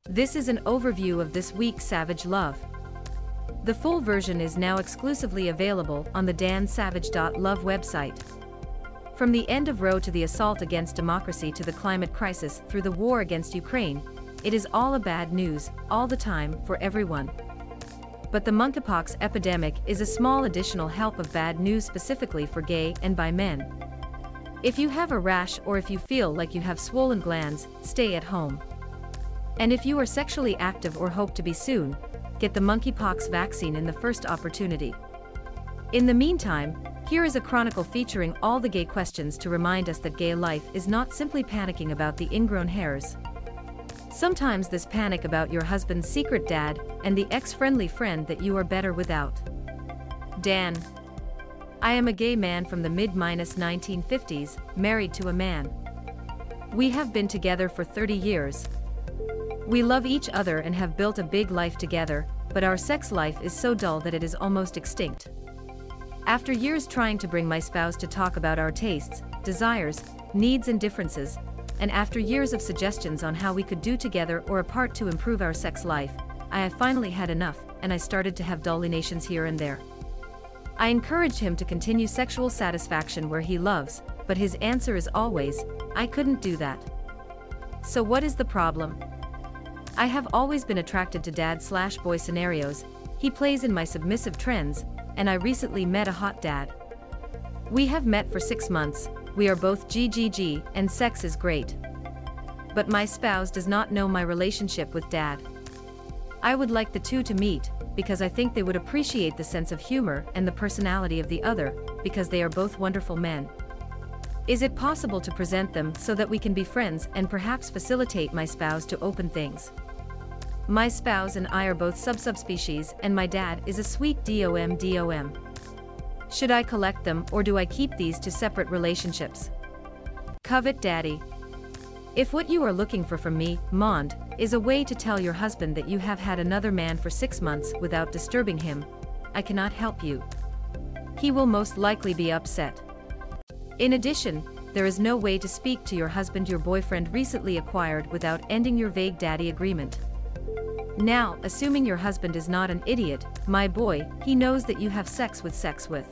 This is an overview of this week's Savage Love. The full version is now exclusively available on the dansavage.love website. From the end of Roe to the assault against democracy to the climate crisis through the war against Ukraine, it is all a bad news, all the time, for everyone. But the monkeypox epidemic is a small additional help of bad news specifically for gay and bi men. If you have a rash or if you feel like you have swollen glands, stay at home. And if you are sexually active or hope to be soon, get the monkeypox vaccine in the first opportunity. In the meantime, here is a chronicle featuring all the gay questions to remind us that gay life is not simply panicking about the ingrown hairs. Sometimes this panic about your husband's secret dad and the ex-friendly friend that you are better without. Dan. I am a gay man from the mid-1950s, married to a man. We have been together for 30 years. We love each other and have built a big life together, but our sex life is so dull that it is almost extinct. After years trying to bring my spouse to talk about our tastes, desires, needs and differences, and after years of suggestions on how we could do together or apart to improve our sex life, I have finally had enough, and I started to have dallinations here and there. I encouraged him to continue sexual satisfaction where he loves, but his answer is always, I couldn't do that. So what is the problem? I have always been attracted to dad/boy scenarios, he plays in my submissive trends, and I recently met a hot dad. We have met for 6 months, we are both GGG, and sex is great. But my spouse does not know my relationship with dad. I would like the two to meet, because I think they would appreciate the sense of humor and the personality of the other, because they are both wonderful men. Is it possible to present them so that we can be friends and perhaps facilitate my spouse to open things? My spouse and I are both sub-subspecies and my dad is a sweet dom. Should I collect them or do I keep these to separate relationships? Covet Daddy. If what you are looking for from me, Mond, is a way to tell your husband that you have had another man for 6 months without disturbing him, I cannot help you. He will most likely be upset. In addition, there is no way to speak to your husband your boyfriend recently acquired without ending your vague daddy agreement. Now, assuming your husband is not an idiot, my boy, he knows that you have sex with.